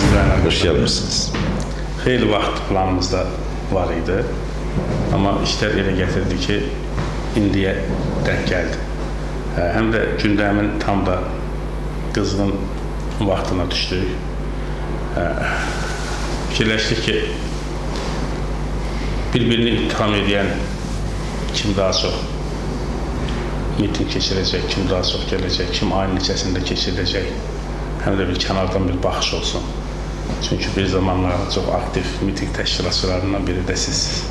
sizlərlə. Hoş gəlmişsiniz. Xeyli vaxt planımızda var idi. Amma işlər elə gətirdi ki, indiyə denk gəldi. Həm də gündəmin tam da qızğın vaxtına düşdük. Fikirləşdik ki, bir-birini ittiham edən kim daha çox miting keçirəcək, kim daha çox gələcək, kim ayın neçəsində keçiriləcək, həm də bir kənardan bir baxış olsun. Çünki bir zamanlar çox aktiv miting təşkilatçılarından biri də sizsiniz.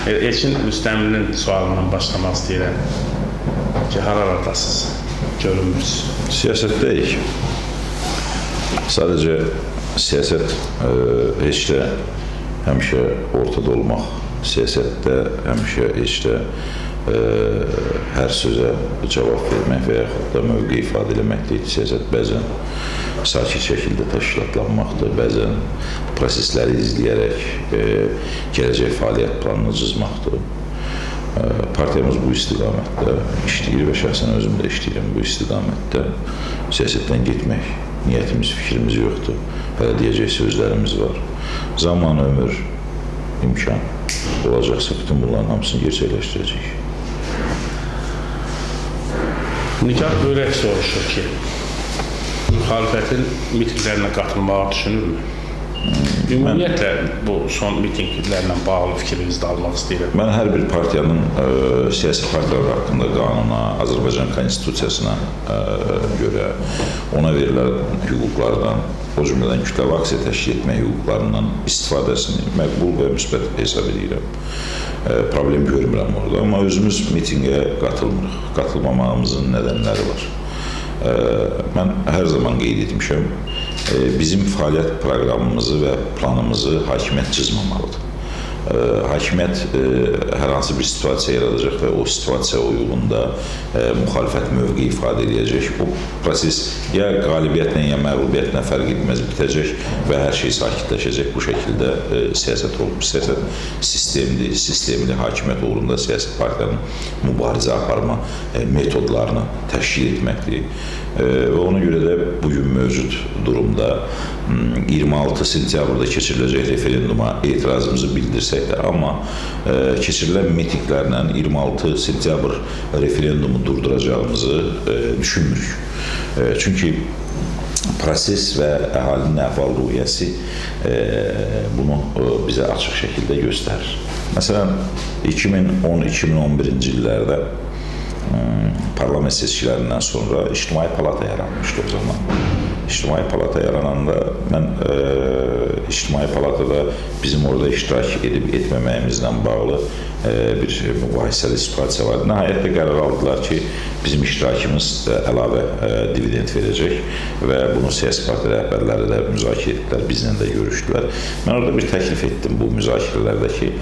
Elçin Rüstəmlinin sualından başlamaq istəyirəm ki, haralardasınız, görünmürsünüz? Siyasətdəyik. Sadəcə siyasət heç də həmişə ortada olmaq, siyasətdə həmişə heç də hər sözə cavab vermək və yaxud da mövqe ifadə eləmək deyil. Siyasət bəzən sakit şəkildə təşkilatlanmaqdır, bəzən prosesləri izləyərək gələcək fəaliyyət planını cızmaqdır. Partiyamız bu istiqamətdə işləyir və şəxsən özüm də işləyirəm bu istiqamətdə. Siyasətdən getmək niyyətimiz, fikrimiz yoxdur. Hələ deyəcək sözlərimiz var. Zaman, ömür, imkan olacaqsa bütün bunların hamısını gerçəkləşdirəcək. Nigar Börək soruşur ki, müxalifətin mitinglərinə qatılmağı düşünürmü? Ümumiyyətlə bu son mitinglərlə bağlı fikrinizi də almaq istəyirəm. Mən hər bir partiyanın siyasi partiyalar haqqında qanuna, Azərbaycan konstitusiyasına görə ona verilən hüquqlardan, o cümlədən kütləvi aksiya təşkil etmək hüquqlarından istifadəsini məqbul və müsbət hesab edirəm. Problem görmürəm orada, amma özümüz mitingə qatılmırıq. Qatılmamağımızın nədənləri var. Mən hər zaman qeyd etmişəm, bizim fəaliyyət proqramımızı və planımızı hakimiyyət cızmamalıdır. Hakimiyyət hər hansı bir situasiya yaradacaq və o situasiyaya uyğunda müxalifət mövqe ifadə edəcək. Bu proses ya qalibiyyətlə, ya məğlubiyyətlə fərq etməz bitəcək və hər şey sakitləşəcək. Bu şəkildə siyasət olub. Siyasət sistemli, sistemli hakimiyyət uğrunda siyasi partiyanın mübarizə aparma metodlarını təşkil etməkdir. Və ona görə də bugün mövcud durumda 26 sentyabrda keçiriləcək referenduma etirazımızı bildirsək də, amma keçirilən mitinglərlə 26 sentyabr referendumu durduracağımızı düşünmürük. Çünki proses və əhalinin əhval-ruhiyyəsi bunu bizə açıq şəkildə göstərir. Məsələn, 2010-2011-ci illərdə parlament seçkilərindən sonra İctimai Palata yaranmışdı o zaman. İctimai Palata yarananda mən İctimai Palatada bizim orada iştirak edib etməməyimizlə bağlı bir mübahisəli situasiya var. Nəhayət də qərar aldılar ki, bizim iştirakımız əlavə dividend verəcək və bunu siyasi partiya rəhbərləri də müzakirə etdilər, bizlə də görüşdülər. Mən orada bir təklif etdim bu müzakirələrdə ki,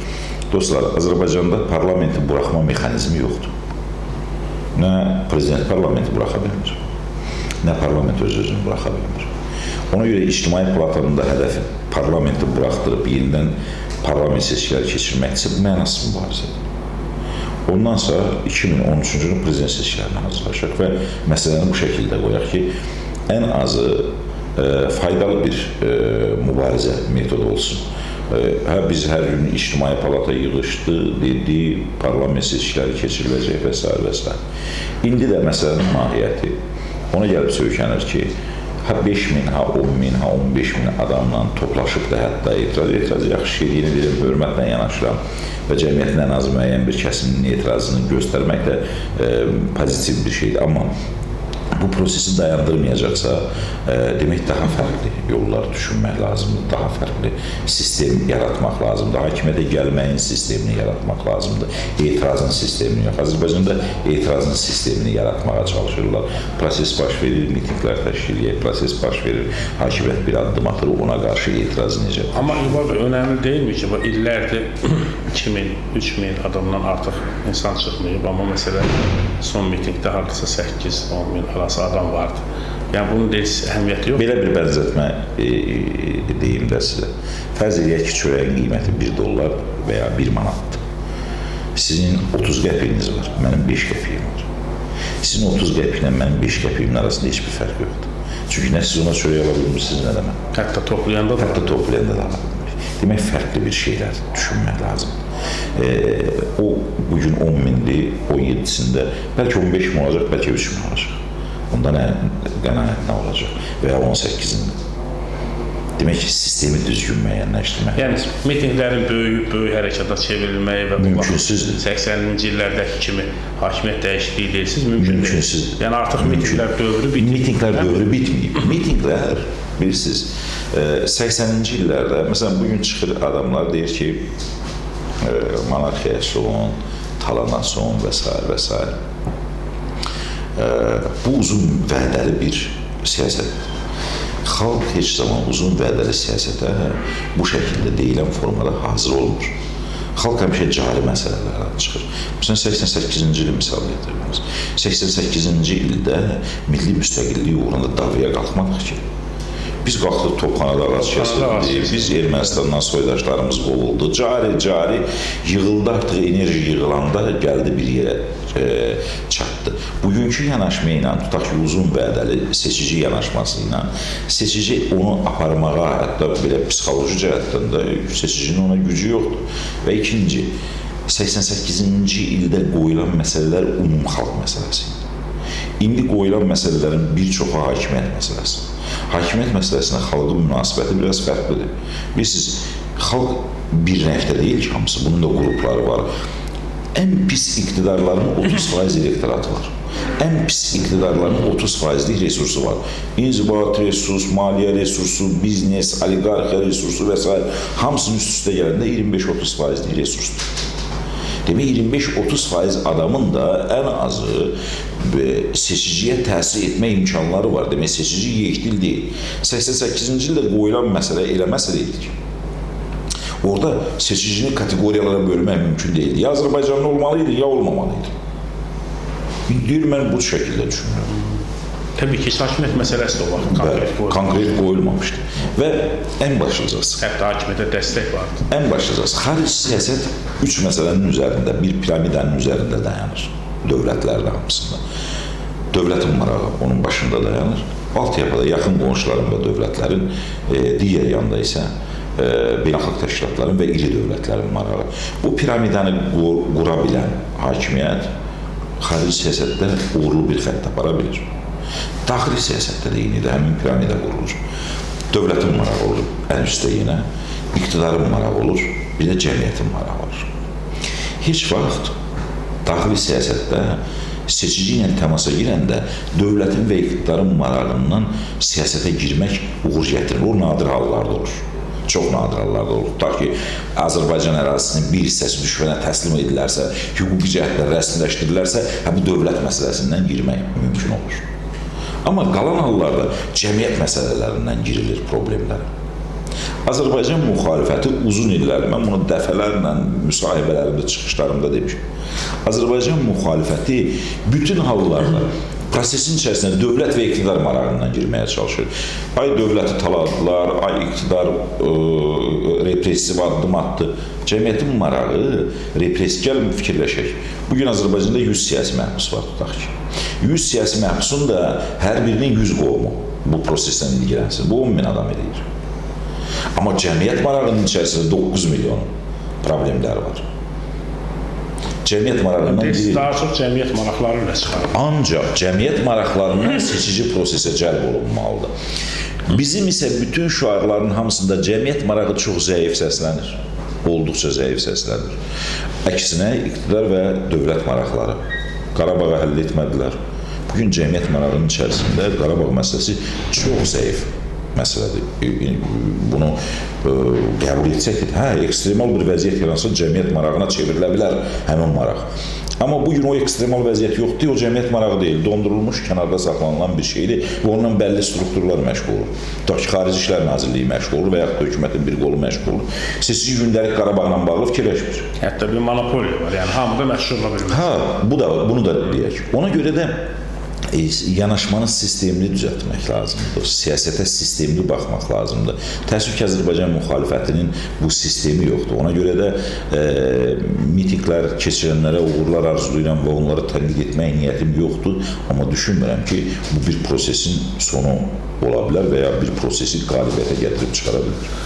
dostlar, Azərbaycanda parlamenti buraxma mexanizmi yoxdur. Nə prezident parlamenti buraxa bilmir, nə parlament öz-özünü buraxa bilmir. Ona görə İctimai Palatanın da hədəfi parlamenti buraxdırıb yenidən parlament seçkiləri keçirməkdirsə, bu mənasız mübarizədir. Ondan sonra 2013-cü ilin prezident seçkilərinə hazırlaşaq və məsələni bu şəkildə qoyaq ki, ən azı faydalı bir mübarizə metodu olsun. Biz hər gün İctimai Palata yığışdı, dedi, parlament seçkiləri keçiriləcək və s. və s. İndi də məsələnin mahiyyəti ona gəlib söykənir ki, ha 5.000, ha 10.000, ha 15.000 adamla toplaşıb da hətta etiraz yaxşı şey deyini deyirəm, hörmətlə yanaşıram və cəmiyyətin ən az müəyyən bir kəsiminin etirazını göstərmək də pozitiv bir şeydir. Amma bu prosesi dayandırmayacaqsa, demək daha fərqli yollar düşünmək lazımdır, daha fərqli sistem yaratmaq lazımdır, hakimiyyətə gəlməyin sistemini yaratmaq lazımdır, etirazın sistemini yox. Azərbaycanda etirazın sistemini yaratmağa çalışırlar. Proses baş verir, mitinglər təşkil edir, proses baş verir, hakimiyyət bir addım atır, ona qarşı etiraz necə? Amma İlvar bəy, önəmli deyilmi ki, illərdir 2000-3000 adamdan artıq insan çıxmayıb, amma məsələ son mitingdə hardasa 8-10 min arası adam vardı. Yəni bunun əhəmiyyəti yox. Belə bir bənzətmə deyim də sizə. Fərz edək ki, çörəyin qiyməti $1 və ya 1 manatdır. Sizin 30 qəpiyiniz var, mənim 5 qəpiyim var. Sizin 30 qəpiklə mənim 5 qəpiyimin arasında heç bir fərq yoxdur. Çünki nə siz ona çörək ala bilmirsiniz, nə də mən. Hətta toplayanda da. Hətta toplayanda da ala bilmirik. Demək, fərqli bir şeylər düşünmək lazım. O bugün 10 mindir, 17-sində bəlkə 15 min olacaq, bəlkə 3 min olacaq. Onda nə qənaət nə olacaq? Və ya 18-ində. Demək ki, sistemi düzgün müəyyənləşdirmək. Yəni mitinqlərin böyük hərəkata çevrilməyi və bu mümkünsüzdür. 80-ci illərdəki kimi hakimiyyət dəyişikliyi deyilsiniz, mümkünsüz. Yəni artıq mitinqlər dövrü bitməyib. Mitinqlər dövrü bitməyib. Mitinqlər, bilirsiniz, 80-ci illərdə, məsələn, bugün çıxır adamlar deyir ki, monarxiya son, talana son və s. və s. Bu uzun vədəli bir siyasətdir. Xalq heç zaman uzun vədəli siyasətə bu şəkildə deyilən formada hazır olmur. Xalq həmişə cari məsələlərdən çıxır. Məsələn, 88-ci ili misal getirdiniz. 88-ci ildə milli müstəqillik uğrunda davaya qalxmadıq ki. Biz qalxdıq Topxanada ağac kəsildi, biz Ermənistandan soydaşlarımız qovuldu. Cari yığıldı, artıq enerji yığılanda gəldi bir yerə çatdı. Bugünkü yanaşma ilə, tutaq ki, uzun vədəli seçici yanaşması ilə, seçici onu aparmağa, hətta belə psixoloji cəhətdən də seçicinin ona gücü yoxdur. Və ikinci, 88-ci ildə qoyulan məsələlər umumxalq məsələsidir. İndi qoyulan məsələlərin bir çoxu hakimiyyət məsələsidir. Hakimiyyət məsələsinə xalqın münasibəti biraz fərqlidir. Bilirsiniz, xalq bir rəngdə deyil ki, hamısı, bunun da qrupları var. Ən pis iqtidarların 30% elektoratı var. Ən pis iqtidarların 30%lik resursu var. İnzibat resursu, maliyyə resursu, biznes, oliqarxiya resursu və s. hamısının üst-üstə gələndə 25-30%lik resursdur. Demək, 25-30% adamın da ən azı seçiciyə təsir etmə imkanları var. Demək, seçici yekdil deyil. 88-ci ildə qoyulan məsələ elə məsələ idi ki, orada seçicini kateqoriyalara bölmək mümkün deyildi. Ya Azərbaycanlı olmalıydı, ya olmamalıydı. Deyir, mən bu şəkildə düşünürəm. Təbii ki, hakimiyyət məsələsi də o vaxt konkret qoyulmamışdı. Və ən başlıcası. Hətta hakimiyyətə dəstək vardı. Ən başlıcası. Xarici siyasət 3 məsələnin üzərində, bir piramidanın üzərində dayanır. Dövlətlərdə hamısında. Dövlətin marağı onun başında dayanır. Altyapıda yaxın qonşuların və dövlətlərin, digər yanda isə beynəlxalq təşkilatların və iri dövlətlərin marağı. Bu piramidanı qura bilən hakimiyyət xarici siyasətdə uğurlu bir xətt apara bilir. Daxili siyasətdə də yeni də həmin piramida qurulur. Dövlətin marağı olur, ən üstə yenə, iqtidarın marağı olur, bir də cəmiyyətin marağı olur. Heç vaxt daxili siyasətdə seçici ilə təmasa girəndə dövlətin və iqtidarın marağından siyasətə girmək uğur gətirir. O nadir hallarda olur. Çox nadir hallarda olur. Tutaq ki, Azərbaycan ərazisinin bir hissəsi düşmənə təslim edilərsə, hüquqi cəhətlər rəsmiləşdirilərsə, bu dövlət məsələsindən girmək mümkün olur. Amma qalan hallarda cəmiyyət məsələlərindən girilir problemlərə. Azərbaycan müxalifəti uzun illər, mən bunu dəfələrlə müsahibələrimdə, çıxışlarımda demişim. Azərbaycan müxalifəti bütün hallarda prosesin içərisində dövlət və iqtidar marağından girməyə çalışır. Ay dövləti taladılar, ay iqtidar repressiv addım attı. Cəmiyyətin marağı repressiv, gəlin fikirləşək. Bugün Azərbaycanda 100 siyasi məhbus var, tutaq ki. 100 siyasi məhbusun da hər birinin 100 qovumu bu proseslə ilgilənsin. Bu 10 min adam edir. Amma cəmiyyət marağının içərisində 9 milyon problemlər var. Cəmiyyət marağından deyil. Daha çox cəmiyyət maraqları ilə çıxarır. Ancaq cəmiyyət maraqlarından seçici prosesə cəlb olunmalıdır. Bizim isə bütün şüarların hamısında cəmiyyət marağı çox zəif səslənir. Olduqca zəif səslənir. Əksinə, iqtidar və dövlət maraqları Qarabağı həll etmədilər. Bugün cəmiyyət marağının içərisində Qarabağ məsələsi çox zəif məsələdir. Bunu qəbul etsək ki, ekstremal bir vəziyyət yaransa cəmiyyət marağına çevrilə bilər həmin maraq. Amma bugün o ekstremal vəziyyət yoxdur, o cəmiyyət marağı deyil, dondurulmuş, kənarda saxlanılan bir şeydir və ondan bəlli strukturlar məşğul olur. Tutaq ki, Xarici İşlər Nazirliyi məşğul olur və yaxud da hökumətin bir qolu məşğul olur. Seçici gündəlik Qarabağla bağlı fikirləşmir. Hətta bir monopoliya var, yəni hamı da məşğul ola bilmir. Bunu da deyək. Ona görə də yanaşmanın sistemini düzəltmək lazımdır. Siyasətə sistemli baxmaq lazımdır. Təəssüf ki, Azərbaycan müxalifətinin bu sistemi yoxdur. Ona görə də mitinglər keçirənlərə uğurlar arzulayıram və onları təqlid etmək niyyətim yoxdur. Amma düşünmürəm ki, bu bir prosesin sonu ola bilər və ya bir prosesi qalibiyyətə gətirib çıxara bilər.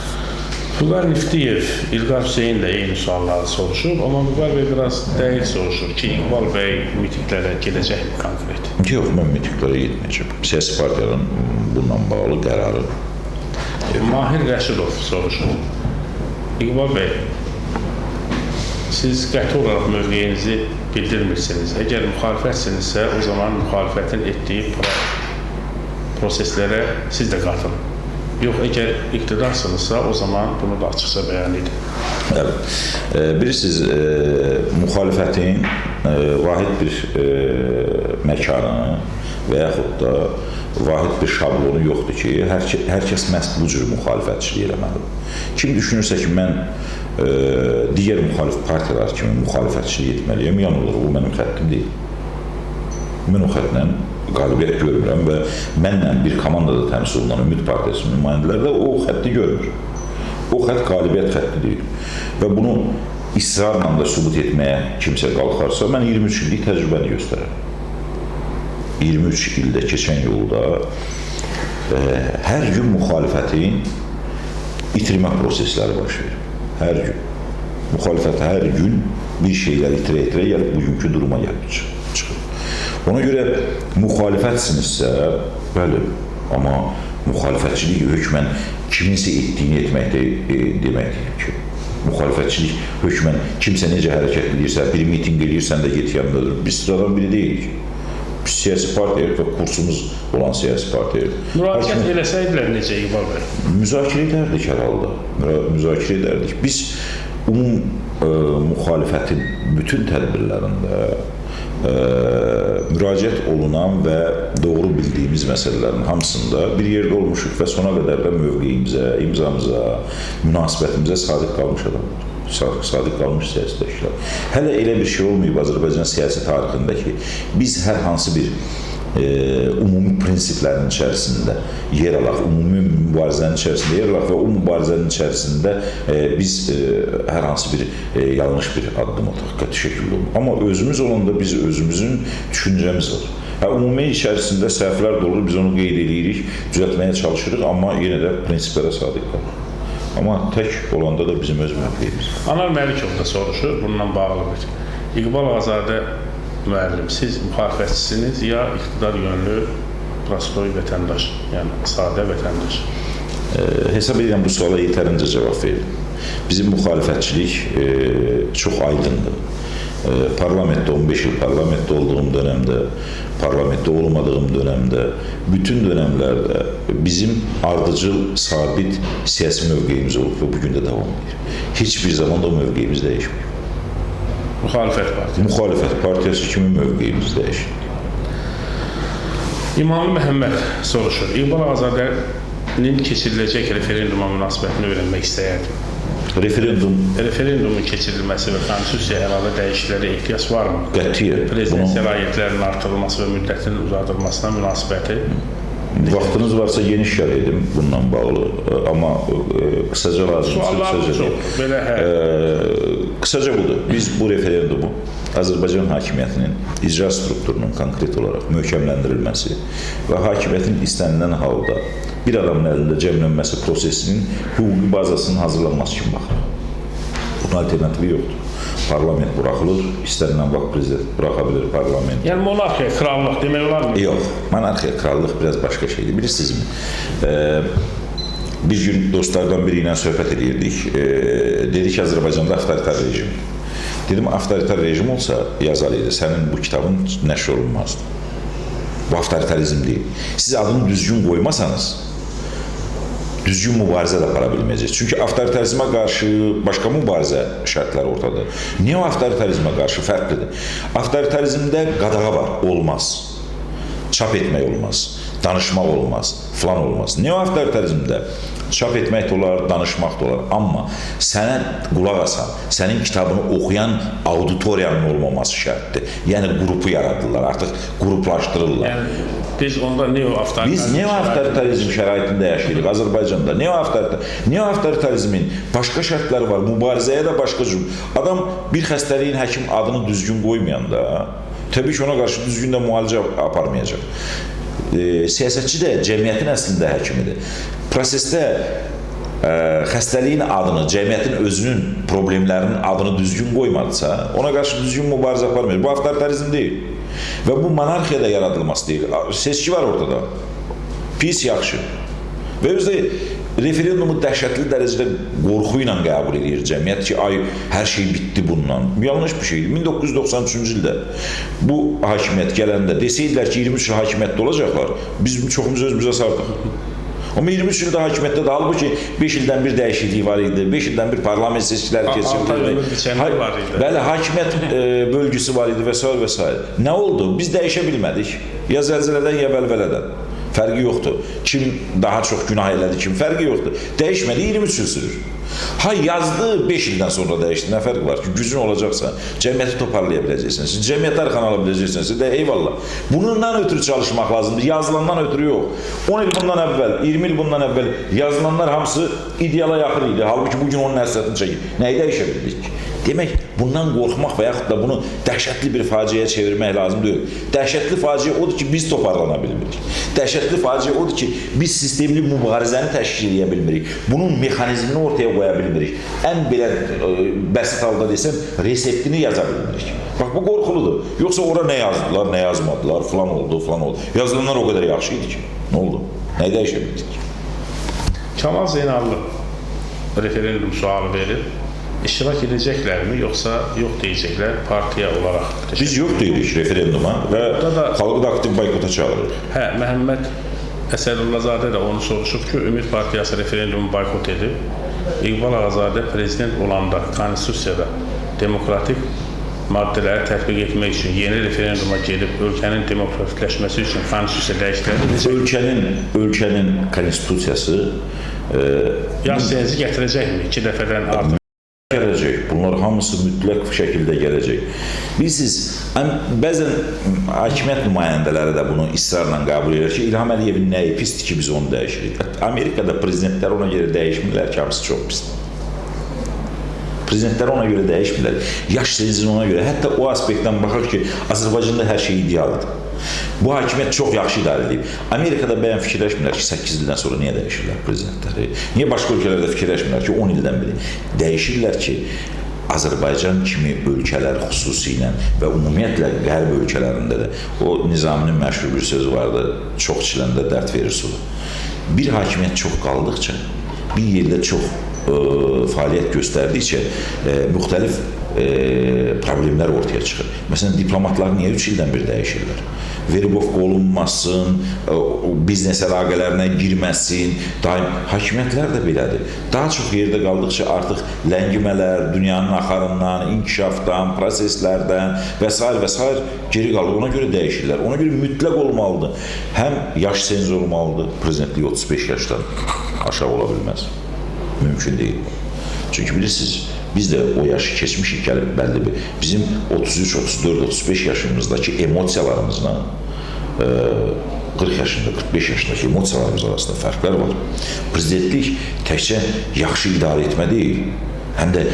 Vüqar Niftiyev, İlqar Hüseyin də eyni sualları soruşur, amma Vüqar bəy biraz dəqiq soruşur ki, İqbal bəy mitinglərə gedəcək mi konkret? Yox, mən mitinglərə getməyəcəm. Siyasi partiyanın bununla bağlı qərarı. Mahir Rəşidov soruşur. İqbal bəy, siz qəti olaraq mövqeyinizi bildirmirsiniz. Əgər müxalifətsinizsə, o zaman müxalifətin etdiyi proseslərə siz də qatılın. Yox, əgər iqtidarsınızsa, o zaman bunu da açıqca bəyan edin. Evet. Bilirsiniz, müxalifətin vahid bir məkanı və yaxud da vahid bir şablonu yoxdur ki, hər kəs məhz bu cür müxalifətçilik eləməlidir. Kim düşünürsə ki, mən digər müxalif partiyalar kimi müxalifətçilik etməliyəm, yanılır, bu mənim xəttim deyil. Mən o xətlə qalibiyyət görmürəm və mənlə bir komandada təmsil olunan Ümid Partiyasının nümayəndələri də o xətti görmür. O xətt qalibiyyət xətti deyil. Və bunu israrla da sübut etməyə kimsə qalxarsa, mən 23 illik təcrübəni göstərərəm. 23 ildə keçən yolda hər gün müxalifətin itirmə prosesləri baş verir. Hər gün. Müxalifət hər gün bir şeylər itirə-itirə gəlib bugünkü duruma gəlib çıxır. Ona görə müxalifətsinizsə, bəli, amma müxalifətçilik hökmən kiminsə etdiyini etmək deməkdir ki, müxalifətçilik hökmən kimsə necə hərəkət edirsə, biri miting edirsən də get yanındadır. Biz sıradan biri deyilik. Biz siyasi partiyayıq və kursumuz olan siyasi partiyayıq. Müraciət eləsəydilər necə İqbal bəy? Müzakirə edərdik hər halda. Müzakirə edərdik. Biz müxalifətin bütün tədbirlərində müraciət olunan və doğru bildiyimiz məsələlərin hamısında bir yerdə olmuşuq və sona qədər də mövqeyimizə, imzamıza, münasibətimizə sadiq qalmış adamlar. Sadiq qalmış siyasətçilər. Hələ elə bir şey olmayıb Azərbaycan siyasi tarixində ki, biz hər hansı bir ümumi prinsiplərin içərisində yer alaq, ümumi mübarizənin içərisində yer alaq və o mübarizənin içərisində biz hər hansı bir yanlış bir addım ataq, qəti şəkildə olmaq. Amma özümüz olanda biz özümüzün düşüncəmiz var. Ümumi içərisində səhvlər də olur, biz onu qeyd edirik, düzəltməyə çalışırıq, amma yenə də prinsiplərə sadiq qalırıq. Amma tək olanda da bizim öz mövqeyimiz. Anar Məlikov da soruşur, bununla bağlı bir. İqbal Azadə müəllim, siz müxalifətçisiniz ya iqtidar yönlü prostoy vətəndaş, yəni sadə vətəndaş? Hesab edirəm bu suala yetərincə cavab verir. Bizim müxalifətçilik çox aydındır. Parlamentdə 15 il parlamentdə olduğum dönəmdə, parlamentdə olmadığım dönəmdə, bütün dönəmlərdə bizim ardıcıl, sabit siyasi mövqeyimiz olub və bugün də davam edir. Heç bir zaman da o mövqeyimiz dəyişmir. Müxalifət partiyası. Müxalifət partiyası kimi mövqeyimiz dəyişir. İmamlı Məhəmməd soruşur. İqbal Azadənin keçiriləcək referenduma münasibətini öyrənmək istəyərdim. Referendumun keçirilməsi və konstitusiyaya əlavə dəyişikliklərə ehtiyac varmı? Qətiyyən. Prezident səlahiyyətlərinin artırılması və müddətin uzadılmasına münasibəti? Vaxtınız varsa geniş yer edim bununla bağlı, amma qısaca lazımdır. Suallarımız çox, belə Qısaca budur. Biz bu referendumu Azərbaycan hakimiyyətinin icra strukturunun konkret olaraq möhkəmləndirilməsi və hakimiyyətin istənilən halda bir adamın əlində cəmlənməsi prosesinin hüquqi bazasının hazırlanması kimi baxır. Bunun alternativi yoxdur. Parlament buraxılır, istənilən vaxt prezident buraxa bilir parlament. Yəni monarxiya, krallıq demək olar mı? Yox, monarxiya, krallıq biraz başqa şeydir. Bilirsinizmi? Bir gün dostlardan biri ilə söhbət edirdik. Dedi ki, Azərbaycanda avtoritar rejim. Dedim, avtoritar rejim olsa yazalıydı. Sənin bu kitabın nəşr olunmazdı. Bu avtoritarizm deyil. Siz adını düzgün qoymasanız, düzgün mübarizə də apara bilməyəcək. Çünki avtoritarizmə qarşı başqa mübarizə şərtləri ortadadır. Niyə o avtoritarizmə qarşı fərqlidir? Avtoritarizmdə qadağa var, olmaz. Çap etmək olmaz. danışmaq olmaz, falan olmaz. Neo-avtoritarizmdə çap etmək də olar, danışmaq da olar. Amma sənə qulaq asan, sənin kitabını oxuyan auditoriyanın olmaması şərtdir. Yəni qrupu yaradırlar, artıq qruplaşdırırlar. Yəni biz onda Biz neo-avtoritarizm şəraitində yaşayırıq Azərbaycanda. Neo-avtoritarizmin başqa şərtləri var, mübarizəyə də başqa cür. Adam bir xəstəliyin həkim adını düzgün qoymayanda, təbii ki, ona qarşı düzgün də müalicə aparmayacaq. Siyasətçi də cəmiyyətin əslində həkimidir. Prosesdə xəstəliyin adını, cəmiyyətin özünün problemlərinin adını düzgün qoymadısa, ona qarşı düzgün mübarizə aparmayır. Bu avtoritarizm deyil. Və bu monarxiyada yaradılması deyil. Seçki var ortada. Pis, yaxşı. Və özdə referendumu dəhşətli dərəcədə qorxu ilə qəbul edir cəmiyyət ki, ay, hər şey bitdi bundan. Yanlış bir şeydir. 1993-cü ildə bu hakimiyyət gələndə desəydilər ki, 23 il hakimiyyətdə olacaqlar, biz çoxumuz özümüzə sardıq. Amma 23 ildə hakimiyyətdə də, halbuki 5 ildən bir dəyişiklik var idi, 5 ildən bir parlament seçkiləri keçirildi. Bəli, hakimiyyət bölgüsü var idi və s. və s. Nə oldu? Biz dəyişə bilmədik. Ya zəlzələdən, ya vəlvələdən. Fərqi yoxdur. Kim daha çox günah elədi, kim fərqi yoxdur. Dəyişmədi, 23 il sürür. Ha, yazdı 5 ildən sonra dəyişdi. Nə fərqi var ki, gücün olacaqsa, cəmiyyəti toparlaya biləcəksiniz, cəmiyyəti arxana ala biləcəksiniz, də eyvallah. Bundan ötürü çalışmaq lazımdır, yazılandan ötürü yox. 10 il bundan əvvəl, 20 il bundan əvvəl yazılanlar hamısı ideala yaxın idi. Halbuki bugün onun həsrətini çəkir. Nəyi dəyişə bildik? Demək, bundan qorxmaq və yaxud da bunu dəhşətli bir faciəyə çevirmək lazım deyil. Dəhşətli faciə odur ki, biz toparlana bilmirik. Dəhşətli faciə odur ki, biz sistemli mübarizəni təşkil edə bilmirik. Bunun mexanizmini ortaya qoya bilmirik. Ən belə bəsit halda desəm, reseptini yaza bilmirik. Bax, bu qorxuludur. Yoxsa ora nə yazdılar, nə yazmadılar, falan oldu, falan oldu. Yazılanlar o qədər yaxşı idi ki. Nə oldu? Nəyi dəyişə bildik? Kemal Zeynallı referendum sualı verir. İştirak edəcəklərmi, yoxsa yox deyəcəklər partiya olaraq? Biz yox deyirik referenduma və xalqı da aktiv boykota çağırırıq. Hə, Məhəmməd Əsədullazadə də onu soruşub ki, Ümid Partiyası referendumu boykot edib. İqbal Ağazadə prezident olanda konstitusiyada demokratik maddələri tətbiq etmək üçün yeni referenduma gedib ölkənin demokratikləşməsi üçün konstitusiya dəyişdirəcək. Ölkənin konstitusiyası yaş sənəzi gətirəcəkmi? 2 dəfədən artıq gələcək. Bunlar hamısı mütləq şəkildə gələcək. Bilirsiniz, bəzən hakimiyyət nümayəndələri də bunu israrla qəbul edir ki, İlham Əliyevin nəyi pisdir ki, biz onu dəyişirik. Amerikada prezidentlər ona görə dəyişmirlər ki, hamısı çox pisdir. Prezidentlər ona görə dəyişmirlər. Yaş senzini ona görə. Hətta o aspektdən baxır ki, Azərbaycanda hər şey idealdır. Bu hakimiyyət çox yaxşı idarə edib. Amerikada bəyən fikirləşmirlər ki, 8 ildən sonra niyə dəyişirlər prezidentləri? Niyə başqa ölkələrdə fikirləşmirlər ki, 10 ildən biri? Dəyişirlər ki, Azərbaycan kimi ölkələr xüsusilə və ümumiyyətlə qərb ölkələrində də o Nizaminin məşhur bir sözü vardı, çox çiləndə dərd verir suda. Bir hakimiyyət çox qaldıqca, bir yerdə çox fəaliyyət göstərdikcə müxtəlif problemlər ortaya çıxır. Məsələn, diplomatlar niyə 3 ildən bir dəyişirlər? Veribovka olunmasın, biznes əlaqələrinə girməsin, daim hakimiyyətlər də belədir. Daha çox yerdə qaldıqca artıq ləngimələr, dünyanın axarından, inkişafdan, proseslərdən və s. geri qalır. Ona görə dəyişirlər. Ona görə mütləq olmalıdır. Həm yaş senzi olmalıdır, prezidentlik 35 yaşdan aşağı ola bilməz. Mümkün deyil. Çünki bilirsiniz, biz də o yaşı keçmişik, gəlib bəlli bir. Bizim 33, 34, 35 yaşımızdakı emosiyalarımızla 40 yaşında, 45 yaşındakı emosiyalarımız arasında fərqlər var. Prezidentlik təkcə yaxşı idarə etmə deyil, həm də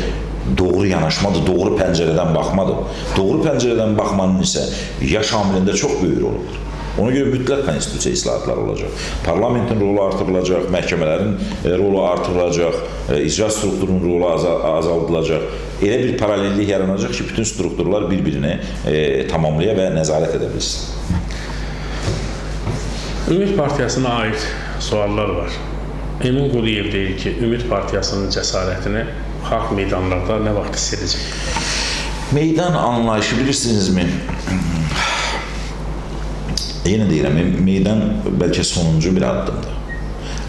doğru yanaşmadır, doğru pəncərədən baxmadır. Doğru pəncərədən baxmanın isə yaş amilində çox böyük rolu var. Ona görə mütləq konstitusiya islahatları olacaq. Parlamentin rolu artırılacaq, məhkəmələrin rolu artırılacaq, icra strukturunun rolu azaldılacaq. Elə bir paralellik yaranacaq ki, bütün strukturlar bir-birini tamamlaya və nəzarət edə bilsin. Ümid Partiyasına aid suallar var. Emin Quliyev deyir ki, Ümid Partiyasının cəsarətini xalq meydanlarda nə vaxt hiss edəcək? Meydan anlayışı bilirsinizmi? Yenə deyirəm, meydan bəlkə sonuncu bir addımdır.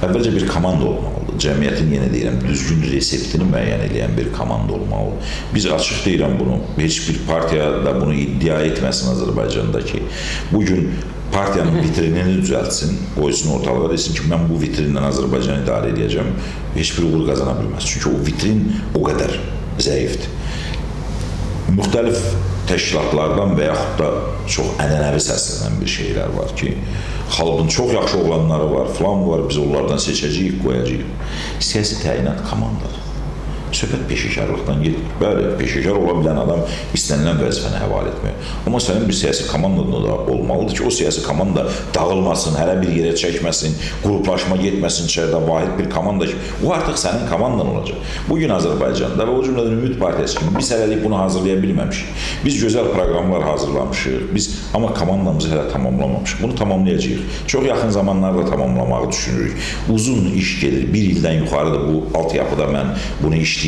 Əvvəlcə bir komanda olmalıdır. Cəmiyyətin, yenə deyirəm, düzgün reseptini müəyyən edən bir komanda olmalıdır. Biz açıq deyirəm bunu, heç bir partiya da bunu iddia etməsin Azərbaycanda ki, bugün partiyanın vitrinini düzəltsin, qoysun ortalığa, desin ki, mən bu vitrinlə Azərbaycanı idarə edəcəm, heç bir uğur qazana bilməz. Çünki o vitrin o qədər zəifdir. Müxtəlif təşkilatlardan və yaxud da çox ənənəvi səslənən bir şeylər var ki, xalqın çox yaxşı oğlanları var, filan var, biz onlardan seçəcəyik, qoyacağıq. Siyasi təyinat komandadır. Söhbət peşəkarlıqdan gedir. Bəli, peşəkar ola bilən adam istənilən vəzifəni həvalə etmək. Amma sənin bir siyasi komandanda da olmalıdır ki, o siyasi komanda dağılmasın, hələ bir yerə çəkməsin, qruplaşma getməsin içəridə, vahid bir komanda ki, o artıq sənin komandan olacaq. Bugün Azərbaycanda və o cümlədən Ümid Partiyası kimi biz hələlik bunu hazırlaya bilməmişik. Biz gözəl proqramlar hazırlamışıq, amma komandamızı hələ tamamlamamışıq. Bunu tamamlayacağıq. Çox yaxın zamanlarda tamamlamağı düşünürük. Uzun iş gedir, bir ildən yuxarıdır bu altyapıda mən bunu işləyirəm.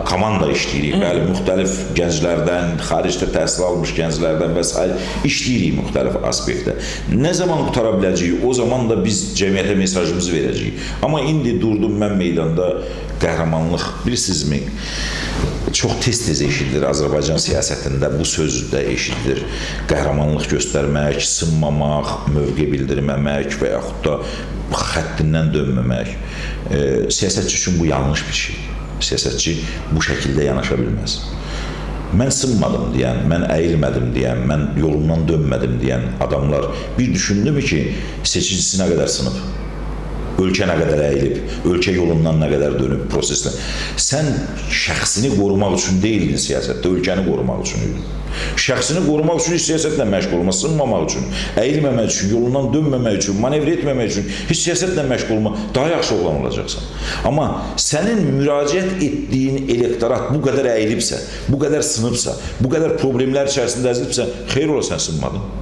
Komanda işləyirik. Bəli, müxtəlif gənclərdən, xaricdə təhsil almış gənclərdən və s. işləyirik müxtəlif aspektdə. Nə zaman qutara biləcəyik, o zaman da biz cəmiyyətə mesajımızı verəcəyik. Amma indi durdum mən meydanda qəhrəmanlıq, bilirsinizmi, çox tez-tez eşidilir Azərbaycan siyasətində, bu söz də eşidilir. Qəhrəmanlıq göstərmək, sınmamaq, mövqe bildirməmək və yaxud da xəttindən dönməmək. Siyasətçi üçün bu yanlış bir şey. Siyasətçi bu şəkildə yanaşa bilməz. Mən sınmadım deyən, mən əyilmədim deyən, mən yolumdan dönmədim deyən adamlar bir düşündü mü ki, seçicisi nə qədər sınıb? Ölkə nə qədər əyilib, ölkə yolundan nə qədər dönüb proseslə. Sən şəxsini qorumaq üçün deyildin siyasətdə, ölkəni qorumaq üçün idin. Şəxsini qorumaq üçün siyasətlə məşğul olma, sınmamaq üçün, əyilməmək üçün, yolundan dönməmək üçün, manevr etməmək üçün heç siyasətlə məşğul olma, daha yaxşı oğlan olacaqsan. Amma sənin müraciət etdiyin elektorat bu qədər əyilibsə, bu qədər sınıbsa, bu qədər problemlər içərisində əzilibsə, xeyr ola sən sınmadın.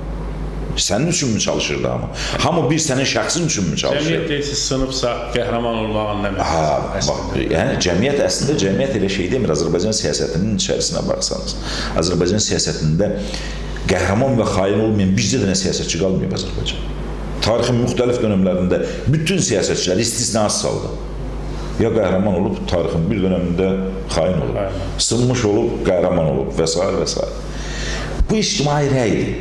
Sənin üçün mü çalışırdı amma? Hamı bir sənin şəxsin üçün mü çalışır? Cəmiyyət deyilsiz, sınıbsa qəhrəman olmağın nə məqsədir? Yəni cəmiyyət elə şey demir. Azərbaycan siyasətinin içərisinə baxsanız. Azərbaycan siyasətində qəhrəman və xain olmayan bircə dənə siyasətçi qalmayıb Azərbaycan. Tarixin müxtəlif dönəmlərində bütün siyasətçilər istisnasız halda ya qəhrəman olub, tarixin bir dönəmində xain olub, sınmış olub, qəhrəman olub və s. və s. Bu ictimai rəydir.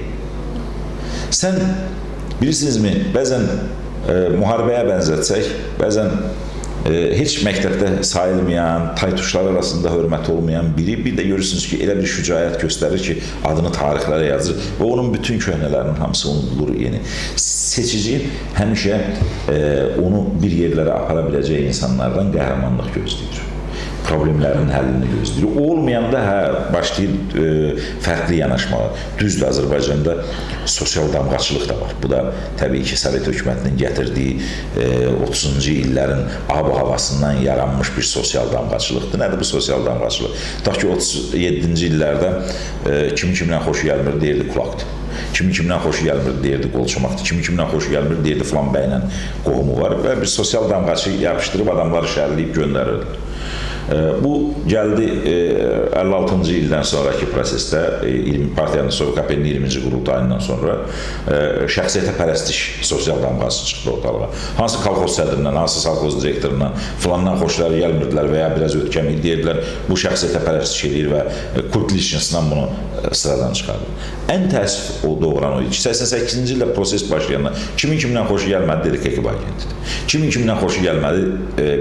Sən bilirsinizmi, bəzən müharibəyə bənzətsək, bəzən heç məktəbdə sayılmayan, taytuşlar arasında hörməti olmayan biri, bir də görürsünüz ki, elə bir şücaət göstərir ki, adını tarixlərə yazır və onun bütün köhnələrinin hamısı unudulur yeni. Seçici həmişə onu bir yerlərə apara biləcək insanlardan qəhrəmanlıq gözləyir. Problemlərin həllini gözləyir. O olmayanda başlayır fərqli yanaşmalar. Düzdür, Azərbaycanda sosial damğaçılıq da var. Bu da təbii ki, Sovet hökumətinin gətirdiyi 30-cu illərin ab-havasından yaranmış bir sosial damğaçılıqdır. Nədir bu sosial damğaçılıq? Tutaq ki, 37-ci illərdə kimi-kimdən xoşu gəlmir, deyirdi kulaqdır. Kimi-kimdən xoşu gəlmir, deyirdi qolçamaqdır. Kimi-kimdən xoşu gəlmir, deyirdi filan bəylə qohumu var və bir sosial damğaçı yapışdırıb adamları şərləyib göndərirdi. Bu gəldi 56-cı ildən sonraki prosesdə partiyanın KPN-in 20-ci qurultayından sonra şəxsiyyətə pərəstiş sosial damğası çıxdı ortalığa. Hansı kolxoz sədrindən, hansı kolxoz direktorundan filandan xoşları gəlmirdilər və ya biraz ötkəm deyirdilər, bu şəxsiyyətə pərəstiş edir və kult liçinsindən bunu sıradan çıxardı. Ən təəssüf o doğuran o idi ki, 88-ci ildə proses başlayanda kimin-kimdən xoşu gəlmədi, dedik Ekib agentidir. Kimin-kimdən xoşu gəlmədi,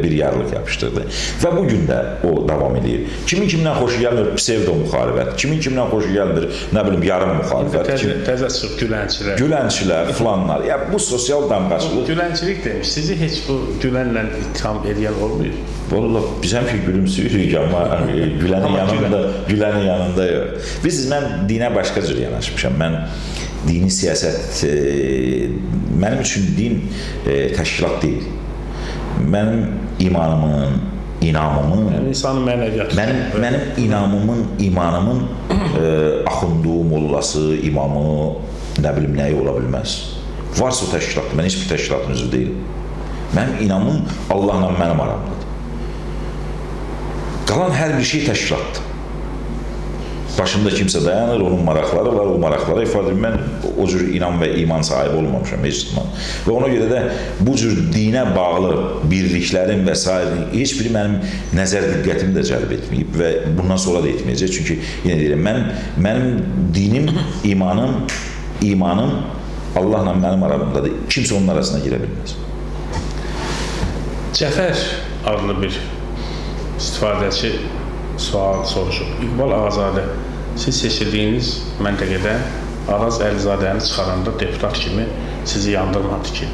bir yarlıq yapışdırdı. Və bugün də o davam edir. Kimin-kimdən xoşu gəlmir, psevdo-müxalifət. Kimin-kimdən xoşu gəlmir, nə bilim, yarım müxalifət. Təzə çox gülənçilər. Gülənçilər, filanlar. Ya bu sosial damğaçılıq. Gülənçilik demiş. Sizi heç bu gülənlə ittiham edən olmuyor. Vallahi biz həmişə gülümsüyürük, amma gülənin yanında yox. Mən dinə başqa cür yanaşmışam. Mən dini siyasət, mənim üçün din təşkilat deyil. Mənim imanımın, inamımın, insanın mənəviyyatı. Mənim inamımın, imanımın axundu, mollası, imamı, nə bilim, nəyi ola bilməz. Varsa o təşkilatdır, mən heç bir təşkilatın üzvü deyiləm. Mənim inamım Allahla mənim aramdadır. Qalan hər bir şey təşkilatdır. Başında kimsə dayanır, onun maraqları var, o maraqlara ifadə edir. Mən o cür inam və iman sahibi olmamışam heç zaman. Və ona görə də bu cür dinə bağlı birliklərin və s. heç biri mənim nəzər diqqətimi də cəlb etməyib və bundan sonra da etməyəcək. Çünki yenə deyirəm, mənim dinim, imanım Allahla mənim aramdadır. Kimsə onun arasına girə bilməz. Cəfər adlı bir istifadəçi sual soruşub. İqbal Ağazadə, siz seçildiyiniz məntəqədə Araz Əlizadəni çıxaranda deputat kimi sizi yandırmadı ki?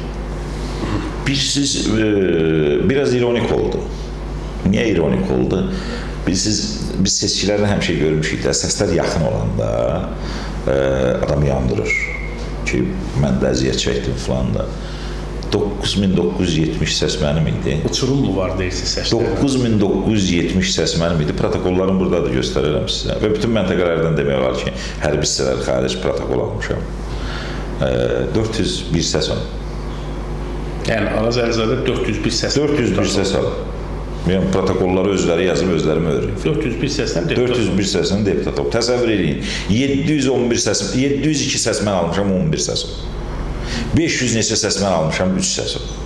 Biraz ironik oldu. Niyə ironik oldu? Biz seçkilərdə həmişə görmüşük də, səslər yaxın olanda adam yandırır ki, mən də əziyyət çəkdim filan da. 9970 səs mənim idi. Uçurum mu var deyirsiniz səslərdə? 9970 səs mənim idi. Protokollarım buradadır, göstərirəm sizə. Və bütün məntəqələrdən demək olar ki, hərbi hissələr xaric protokol almışam. 401 səs alım. Yəni Araz Əlizadə 401 səs. 401 səs alım. Yəni protokolları özləri yazıb, özləri mühürləyib. 401 səsdən deputat. 401 səsdən deputat olub. Təsəvvür edin. 711 səs, 702 səs mən almışam, 11 səs olub. 500 neçə səs mən almışam, 3 səs olub.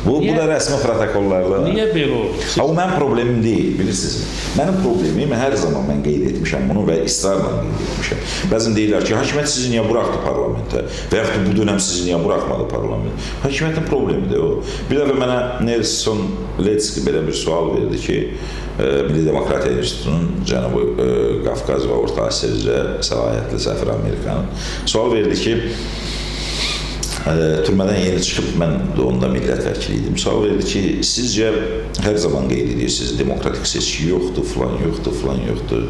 Bu da rəsmi protokollarda. Niyə belə oldu? O mənim problemim deyil, bilirsiniz. Mənim problemim hər zaman mən qeyd etmişəm bunu və israrla qeyd etmişəm. Bəzən deyirlər ki, hakimiyyət sizi niyə buraxdı parlamentə və yaxud da bu dönəm sizi niyə buraxmadı parlamentə? Hakimiyyətin problemidir o. Bir dəfə mənə Nelson Letski belə bir sual verdi ki, Milli Demokratiya İnstitutunun Cənubi Qafqaz və Orta Asiya üzrə səlahiyyətli səfiri Amerikanın sual verdi ki, türmədən yeni çıxıb, mən də onda millət vəkili idim. Sual verdi ki, sizcə hər zaman qeyd edirsiniz, demokratik seçki yoxdur, filan yoxdur, filan yoxdur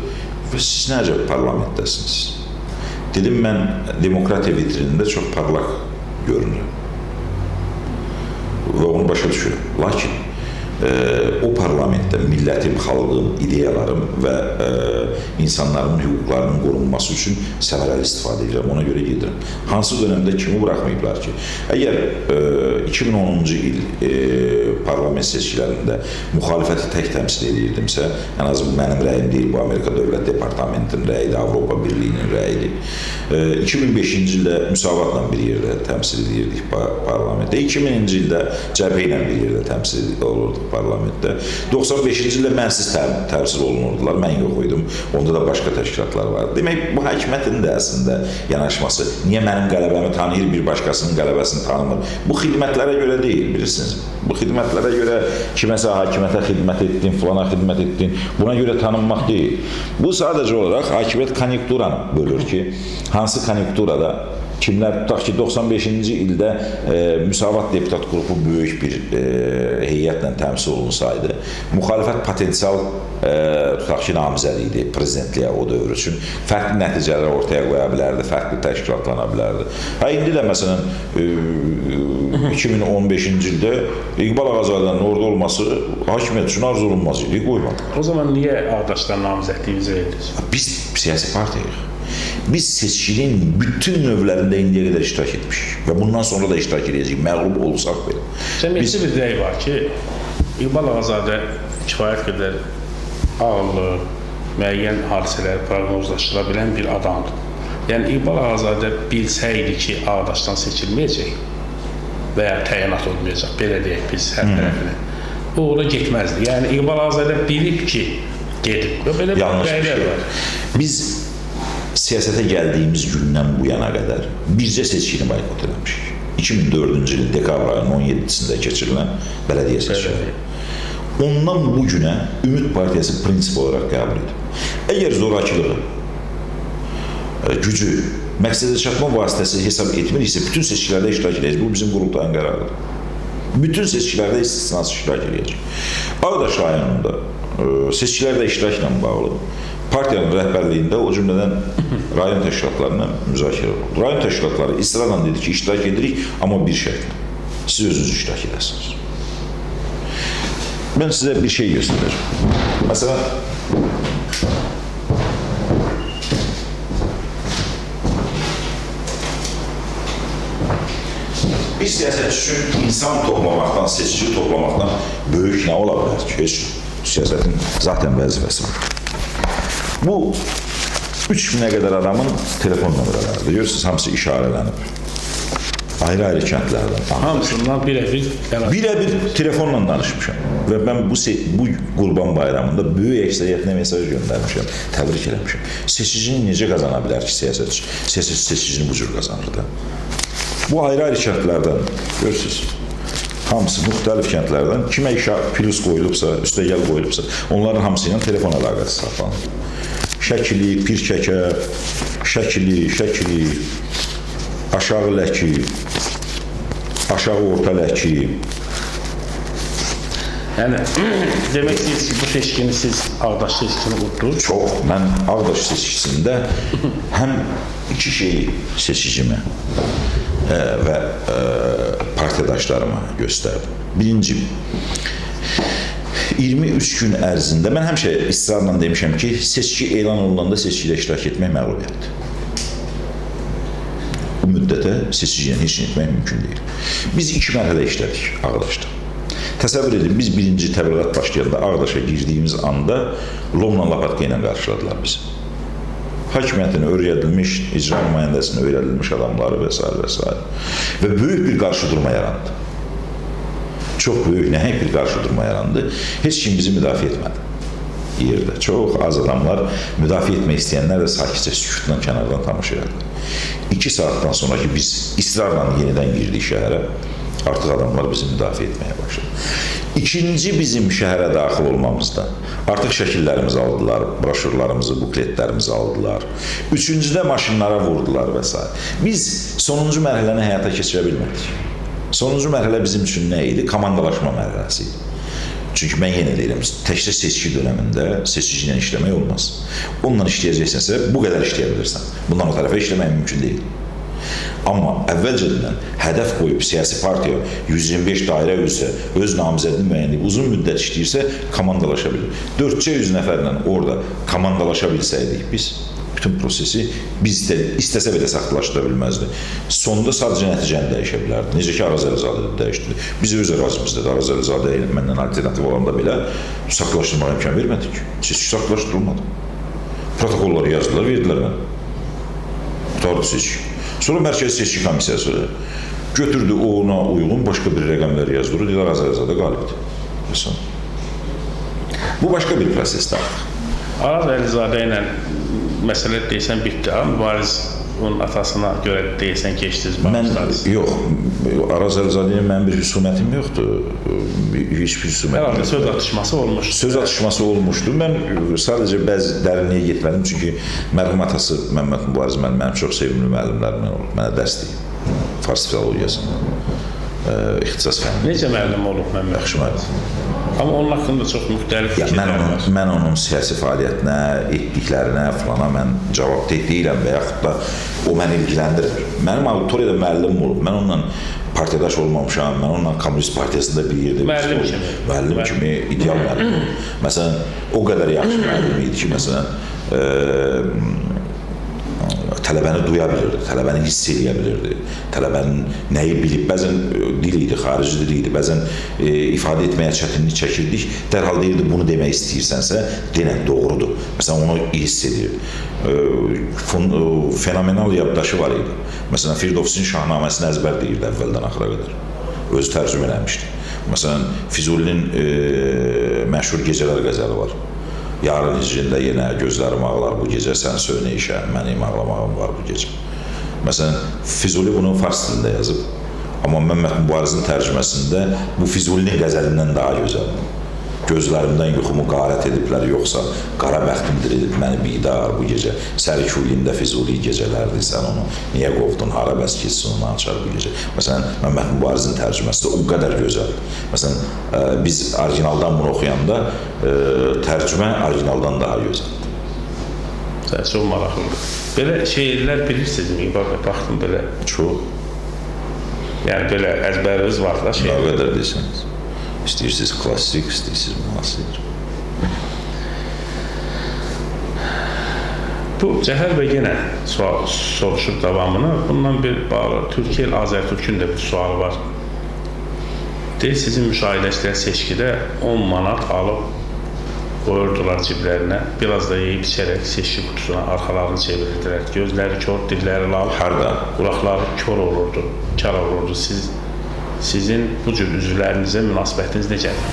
və siz necə parlamentdəsiniz? Dedim, mən demokratiya vitrinində çox parlaq görünürəm və onu başa düşürəm. Lakin o parlamentdə millətim, xalqım, ideyalarım və insanların hüquqlarının qorunması üçün səmərəli istifadə edirəm, ona görə gedirəm. Hansı dönəmdə kimi buraxmayıblar ki? Əgər 2010-cu il parlament seçkilərində müxalifəti tək təmsil edirdimsə, ən az mənim rəyim deyil, bu Amerika Dövlət Departamentinin rəyidir, Avropa Birliyinin rəyidir. 2005-ci ildə müsavatla bir yerdə təmsil edirdik parlamentdə. 2000-ci ildə cəbhə ilə bir yerdə təmsil olurduq parlamentdə. 95-ci ildə mənsiz təmsil olunurdular, mən yox idim. Onda da başqa təşkilatlar vardı. Demək, bu hakimiyyətin də əslində yanaşması, niyə mənim qələbəmi tanıyır, bir başqasının qələbəsini tanımır? Bu xidmətlərə görə deyil, bilirsiniz. Bu xidmətlərə görə kiməsə hakimiyyətə xidmət etdin, filana xidmət etdin, buna görə tanınmaq deyil. Bu sadəcə olaraq hakimiyyət konjunkturanı bölür ki, hansı konjunkturada kimlər, tutaq ki, 95-ci ildə müsavat deputat qrupu böyük bir heyətlə təmsil olunsaydı, müxalifət potensial, tutaq ki, namizəd idi prezidentliyə o dövr üçün, fərqli nəticələr ortaya qoya bilərdi, fərqli təşkilatlana bilərdi. İndi də məsələn, 2015-ci ildə İqbal Ağazadənin orada olması hakimiyyət üçün arzu olunmaz idi, qoymadı. O zaman niyə Ağdaşdan namizədliyinizi verdiniz? Biz siyasi partiyayıq. Biz seçkinin bütün növlərində indiyə qədər iştirak etmişik və bundan sonra da iştirak edəcəyik, məğlub olsaq belə. Cəmiyyətçi bir rəy var ki, İqbal Ağazadə kifayət qədər ağıllı, müəyyən hadisələr proqnozlaşdıra bilən bir adamdır. Yəni, İqbal Ağazadə bilsəydi ki, Ağdaşdan seçilməyəcək və ya təyinat olmayacaq, belə deyək biz hər tərəfinə, o ora getməzdi. Yəni, İqbal Ağazadə bilib ki, gedib və belə bir rəylər var. Biz siyasətə gəldiyimiz gündən bu yana qədər bircə seçkini boykot eləmişik. 2004-cü ilin dekabr ayının 17-sində keçirilən bələdiyyə seçkiləri. Ondan bu günə Ümid Partiyası prinsip olaraq qəbul edib. Əgər zorakılığı, gücü, məqsədə çatma vasitəsi hesab etmiriksə, bütün seçkilərdə iştirak edəcək. Bu bizim qurultayın qərarıdır. Bütün seçkilərdə istisnası iştirak edəcək. Ağdaş rayonunda seçkilərdə iştirakla bağlı partiyanın rəhbərliyində o cümlədən rayon təşkilatlarına müzakirə oldu. Rayon təşkilatları israrla dedi ki, iştirak edirik, amma bir şərtlə. Siz özünüz iştirak edəsiniz. Mən sizə bir şey göstərəcəm. Məsələn, bir siyasət üçün insan toplamaqdan, seçici toplamaqdan böyük nə ola bilər ki? Heç siyasətin zaten vəzifəsi var. Bu 3000-ə qədər adamın telefon nömrələrdir. Görürsünüz, hamısı işarələnib. Ayrı-ayrı kəndlərdən. Hamısından birə-bir telefonla danışmışam. Və mən bu Qurban bayramında böyük əksəriyyətinə mesaj göndərmişəm, təbrik eləmişəm. Seçicini necə qazana bilər ki, siyasətçi? Seçicini bu cür qazanır da. Bu ayrı-ayrı kəndlərdən görürsünüz. Hamısı müxtəlif kəndlərdən kimə işə plus qoyulubsa, üstəgəl qoyulubsa, onların hamısı ilə telefon əlaqəsi saxlanır. Şəkili, pirkəkə, şəkili, aşağı ləki, aşağı orta ləki. Yəni, demək istəyirsiniz ki, bu seçkini siz Ağdaş seçkini qurdunuz? Çox. Mən Ağdaş seçkisində həm iki şeyi seçicimi və partidaşlarıma göstərdim. Birinci, 23 gün ərzində, mən həmişə israrla demişəm ki, seçki elan olunanda seçkidə iştirak etmək məğlubiyyətdir. Bu müddətə seçkiyə heç nə etmək mümkün deyil. Biz 2 mərhələ işlədik Ağdaşda. Təsəvvür edin, biz birinci təbliğat başlayanda Ağdaşa girdiyimiz anda lomla lapatka ilə qarşıladılar bizi. Hakimiyyətin öyrədilmiş, icra nümayəndəsinin öyrədilmiş adamları və s. və s. Və böyük bir qarşıdurma yarandı. Çox böyük, nəhəng bir qarşıdurma yarandı. Heç kim bizi müdafiə etmədi yerdə. Çox az adamlar müdafiə etmək istəyənlər də sakitcə sükutla kənardan tamaşa edirdi. 2 saatdan sonra ki, biz israrla yenidən girdik şəhərə, artıq adamlar bizi müdafiə etməyə başladı. İkinci bizim şəhərə daxil olmamızda artıq şəkillərimizi aldılar, broşurlarımızı, bukletlərimizi aldılar. Üçüncüdə maşınlara vurdular və s. Biz sonuncu mərhələni həyata keçirə bilmədik. Sonuncu mərhələ bizim üçün nə idi? Komandalaşma mərhələsi idi. Çünki mən yenə deyirəm, təkcə seçki dönəmində seçici ilə işləmək olmaz. Onunla işləyəcəksənsə, bu qədər işləyə bilirsən. Bundan o tərəfə işləmək mümkün deyil. Amma əvvəlcədən hədəf qoyub siyasi partiya 125 dairə üzrə öz namizədini müəyyənləyib uzun müddət işləyirsə, komandalaşa bilir. 400 nəfərlə orada komandalaşa bilsəydik biz, bütün prosesi biz istəsə belə saxtalaşdıra bilməzdi. Sonunda sadəcə nəticəni dəyişə bilərdi. Necə ki, Araz Əlizadə dəyişdi. Biz öz ərazimizdə də Araz Əlizadə ilə məndən alternativ olanda belə saxtalaşdırmağa imkan vermədik. Seçki saxtalaşdırılmadı. Protokolları yazdılar, verdilər mənə. Qutardı seçki. Sonra Mərkəzi Seçki Komissiyası götürdü, ona uyğun başqa bir rəqəmləri yazdırdı, dedi, Araz Əlizadə qalibdir. Bu başqa bir prosesdir artıq. Araz Əlizadə ilə məsələ deyəsən bitdi, mübariz onun atasına görə deyəsən keçdiniz, bağışladınız. Yox, Araz Əlizadə ilə mənim bir hüsumətim yoxdur. Heç bir hüsumətim yoxdur. Herhalde söz atışması olmuşdu. Söz atışması olmuşdu. Mən sadəcə bəzi dərinliyə getmədim. Çünki mərhum atası Məmməd Mübariz mənim çox sevimli müəllimlərimdən olub. Mənə dərs deyib. Fars filologiyasında. İxtisas fənni. Necə müəllim olub Məmməd? Yaxşı müəllim. Amma onun haqqında çox müxtəlif fikirlər var. Mən onun siyasi fəaliyyətinə, etdiklərinə falana mən cavabdeh deyiləm və yaxud da o məni ilgiləndirir. Mənim auditoriyada müəllim olub. Mən onunla partidaş olmamışam. Mən onunla Komünist Partiyasında bir yerdə müəllim kimi ideal müəllim olub. Məsələn, o qədər yaxşı müəllim idi ki, məsələn, tələbəni duya bilirdi, tələbəni hiss edə bilirdi, tələbənin nəyi bilib, bəzən dil idi, xarici dil idi, bəzən ifadə etməyə çətinlik çəkirdik, dərhal deyirdi, bunu demək istəyirsənsə, denən doğrudur. Məsələn, onu hiss edir. Fenomenal yaddaşı var idi. Məsələn, Firdovsin Şahnaməsini əzbər deyirdi əvvəldən axıra qədər. Özü tərcümə eləmişdi. Məsələn, Füzulinin məşhur Gecələr qəzəli var. Yarın hicrində yenə gözlərim ağlar bu gecə, sən söynəyişə, mənim ağlamağım var bu gecə. Məsələn, Füzuli bunu fars dilində yazıb. Amma Məmməd Mübarizin tərcüməsində bu Füzulinin qəzəlindən daha gözəldir. Gözlərimdən yuxumu qarət ediblər, yoxsa qara bəxtimdir edib məni bidar bu gecə. Sərik ulində Füzuli gecələrdir, sən onu niyə qovdun, hara bəs keçsin onu açar bu gecə. Məsələn, Məmməd Mübarizin tərcüməsi də o qədər gözəldir. Məsələn, biz orijinaldan bunu oxuyanda tərcümə orijinaldan daha gözəldir. Çox maraqlıdır. Belə şeirlər bilirsinizmi? Baxdım belə. Çox. Yəni belə əzbəriniz var da şeirlər. Nə qədər desəniz. İstəyirsiniz klassik, istəyirsiniz müasir. Bu Cəhər bəy yenə soruşur davamını. Bundan bir bağlı Türkiyə Azərtürkün də bir sualı var. Deyir, sizin müşahidəçilər seçkidə 10 manat alıb qoyurdular ciblərinə. Biraz da yeyib içərək seçki qutusuna arxalarını çevirirdilər. Gözləri kör, dilləri lal, qulaqları kör olurdu, kar olurdu. Sizin bu cür üzvlərinizə münasibətiniz necədir?